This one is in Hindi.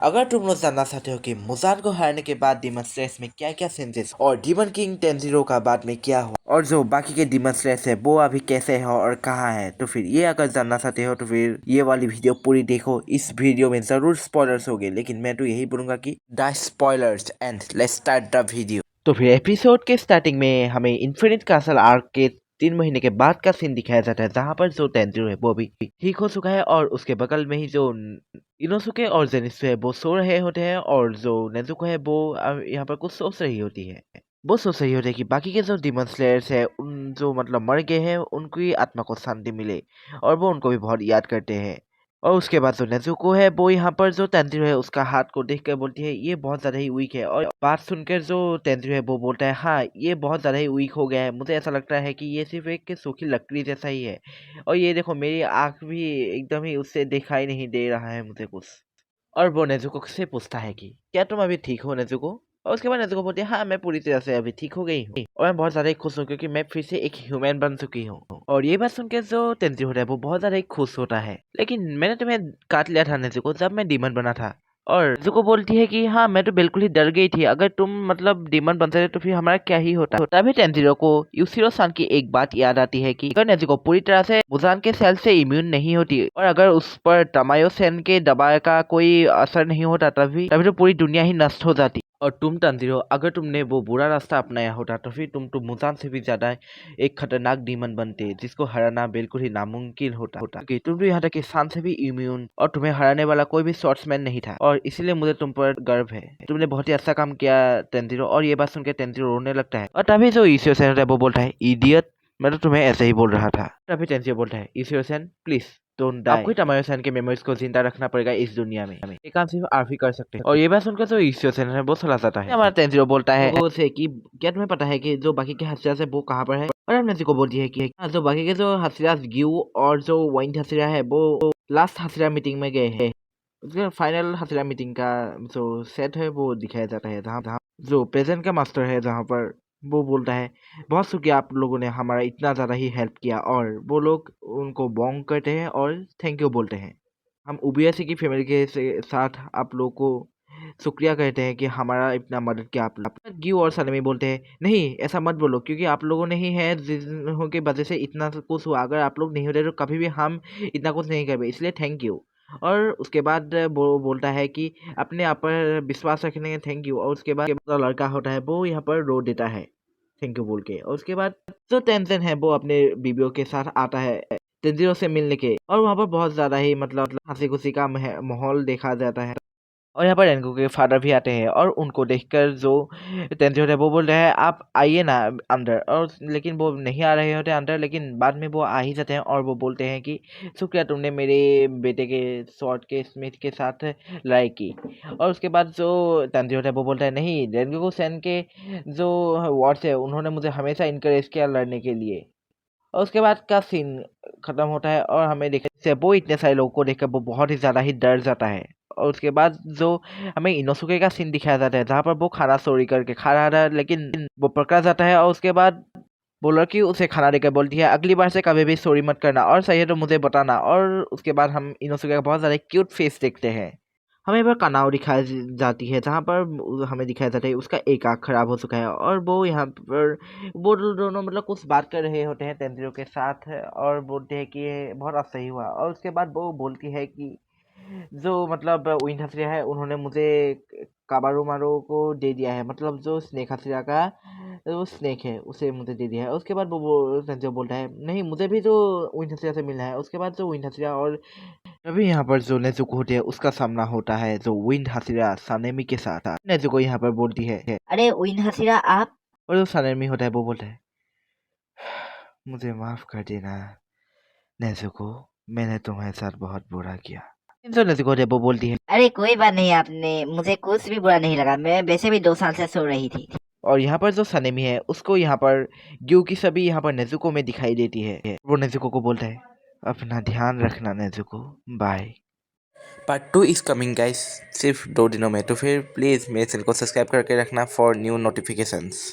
अगर तुम लोग जानना चाहते हो कि मुजान को हराने के बाद डीमन स्लेयर्स में क्या क्या चेंजेस और डीमन किंग टेंजिरो का बाद में क्या हुआ और जो बाकी के डीमन स्लेयर्स है वो अभी कैसे है और कहाँ है, तो फिर ये अगर जानना चाहते हो तो फिर ये वाली वीडियो पूरी देखो। इस वीडियो में जरूर स्पॉयलर्स होंगे, लेकिन मैं तो यही बोलूंगा कि the spoilers and let's start the video. तो फिर एपिसोड के स्टार्टिंग में हमें इन्फिनिट कासल आर्क के 3 महीने के बाद का सीन दिखाया जाता है, जहाँ पर जो टेंजिरो है वो भी ठीक हो चुका है और उसके बगल में ही जो इनोसुके और जेनित्सु है वो सो रहे होते हैं और जो नेजुको है वो यहाँ पर कुछ सोच रही होती है। वो सोच रही होती है कि बाकी के जो डीमन स्लेयर्स है उन जो मतलब मर गए हैं उनकी आत्मा को शांति मिले, और वो उनको भी बहुत याद करते हैं। और उसके बाद जो नेजुको है वो यहाँ पर जो तेंजिरो है उसका हाथ को देख कर बोलती है ये बहुत ज्यादा ही वीक है, और बात सुनकर जो तेंजिरो है वो बोलता है हाँ ये बहुत ज्यादा ही वीक हो गया है, मुझे ऐसा लगता है कि ये सिर्फ एक सूखी लकड़ी जैसा ही है, और ये देखो मेरी आंख भी एकदम ही उससे दिखाई नहीं दे रहा है मुझे कुछ। और वो नेजुको से पूछता है कि क्या तुम अभी ठीक हो नेजुको, और उसके बाद नेजुको बोलती है हाँ मैं पूरी तरह से अभी ठीक हो गई हूँ और मैं बहुत ज्यादा ही खुश हूँ क्योंकि मैं फिर से एक ह्यूमन बन चुकी हूँ। और ये बात सुनकर जो तेंजिरो होता है वो बहुत ज्यादा ही खुश होता है, लेकिन मैंने तुम्हें काट लिया था नेजुको जब मैं डीमन बना था। और नेजुको बोलती है कि हाँ मैं तो बिल्कुल ही डर गई थी, अगर तुम मतलब डीमन बन सकते तो फिर हमारा क्या ही होता। तभी तेंजिरो को यूशिरो सान की एक बात याद आती है कि अगर नेजुको पूरी तरह से मुजान के सेल से इम्यून नहीं होती और अगर उस पर तमायो सेन के दवा का कोई असर नहीं होता तभी तभी तो पूरी दुनिया ही नष्ट हो जाती। और तुम तेंजिरो अगर तुमने वो बुरा रास्ता अपनाया होता तो फिर तुम तो मुजान से भी ज्यादा एक खतरनाक डीमन बनते जिसको हराना बिल्कुल ही नामुमकिन होता क्योंकि तुम तो यहाँ तक कि सान से भी इम्यून और तुम्हें हराने वाला कोई भी शॉर्ट्समैन नहीं था, और इसीलिए मुझे तुम पर गर्व है, तुमने बहुत ही अच्छा काम किया तेंजिरो। और ये बात सुनकर तेंजिरो रोने लगता है, और तभी जो ईशियो सेन है वो बोलता है इडियट मैं तो तुम्हें ऐसे ही बोल रहा था। तभी तेंजिरो बोलता है ईशियो सेन प्लीज डोंट डाई, आपको ही तमायो सेन के मेमोरीज को जिंदा रखना पड़ेगा इस दुनिया में, ये काम सिर्फ आप ही कर सकते हैं। और ये बात सुनकर जो ईशियो सेन है वो चला जाता है। हमारा तेंजिरो बोलता है वो से कि क्या तुम्हें पता है कि जो बाकी के हथियार है वो कहाँ पर है, और हमने को बोलती है कि हाँ, जो बाकी के जो हथियार ग्यू और जो वाइन हथियार है वो लास्ट हथियार मीटिंग में गए हैं। उसके फाइनल हथियार मीटिंग का जो सेट है वो दिखाया जाता है, जहाँ जहाँ जो प्रेजेंट का मास्टर है जहाँ पर वो बोलता है बहुत शुक्रिया आप लोगों ने हमारा इतना ज़्यादा ही हेल्प किया, और वो लोग उनको बॉन्ग करते हैं और थैंक यू बोलते हैं। हम उबियासी की फैमिली के साथ आप लोगों को शुक्रिया कहते हैं कि हमारा इतना मदद किया आप लोग। गिव और सनमी बोलते हैं नहीं ऐसा मत बोलो क्योंकि आप लोगों ने ही है जिन्हों की वजह से इतना कुछ हुआ, अगर आप लोग नहीं होते तो कभी भी हम इतना कुछ नहीं कर, इसलिए थैंक यू। और उसके बाद वो बोलता है कि अपने आप पर विश्वास रखने के थैंक यू, और उसके बाद जो लड़का होता है वो यहाँ पर रो देता है थैंक यू बोल के। और उसके बाद जो टेंशन है वो अपने बीबियों के साथ आता है तेंजिरो से मिलने के, और वहाँ पर बहुत ज्यादा ही मतलब हंसी खुशी का माहौल देखा जाता है। और यहाँ पर रेनको के फादर भी आते हैं, और उनको देखकर जो तेंजिरो है वो बोल रहे हैं आप आइए ना अंदर, और लेकिन वो नहीं आ रहे होते अंदर, लेकिन बाद में वो आ ही जाते हैं और वो बोलते हैं कि शुक्रिया तुमने मेरे बेटे के शॉर्ट के स्मिथ के साथ लड़ाई की। और उसके बाद जो तेंजिरो है वो बोलता है नहीं रेनको सेन के जो वॉर्ड्स है उन्होंने मुझे हमेशा इनकरेज किया लड़ने के लिए। और उसके बाद का सीन खत्म होता है और हमें देखते वो इतने सारे लोगों को देखकर वो बहुत ही ज्यादा ही डर जाता है। और उसके बाद जो हमें इनोसुके का सीन दिखाया जाता है जहाँ पर वो खाना चोरी करके खा रहा था, लेकिन वो पकड़ा जाता है, और उसके बाद वो लड़की उसे खाना देकर बोलती है अगली बार से कभी भी चोरी मत करना और सही है तो मुझे बताना। और उसके बाद हम इनोसुके का बहुत ज्यादा क्यूट फेस देखते हैं। हमें एक बार कनाव दिखाई जाती है जहाँ पर हमें दिखाया जाता है उसका एक आँख खराब हो चुका है, और वो यहाँ पर वो दोनों मतलब कुछ बात कर रहे होते हैं तेंजिरो के साथ, और बोलते हैं कि ये बहुत असही हुआ। और उसके बाद वो बोलती है कि जो मतलब विंड हथरिया है उन्होंने मुझे काबारू मारो को दे दिया है, मतलब जो स्नेक हथरिया का वो स्नेक है उसे मुझे दे दिया है। उसके बाद वो तेंजिरो बोलता है नहीं मुझे भी जो विंड हथरिया से मिलना है। उसके बाद जो विंड हथरिया और तभी यहाँ पर जो नेजुको होती है उसका सामना होता है जो विंड हसीरा सानेमी के साथ। नेजुको यहाँ पर बोलती है अरे विन हसीरा आप। और जो सानेमी होता है वो बोलता है मुझे माफ कर देना नेजुको, मैंने तुम्हारे साथ बहुत बुरा किया। जो नेजुको होती है वो बोलती है अरे कोई बात नहीं, आपने मुझे कुछ भी बुरा नहीं लगा, मैं वैसे भी 2 साल से सो रही थी। और यहाँ पर जो सनेमी है उसको यहाँ पर ग्यू की सभी यहाँ पर नेजुको में दिखाई देती है। वो नेजुको को बोलता है अपना ध्यान रखना Nezuko, bye. Part 2 is coming guys सिर्फ 2 दिनों में, तो फिर प्लीज़ मेरे चैनल को सब्सक्राइब करके रखना फॉर न्यू नोटिफिकेशंस।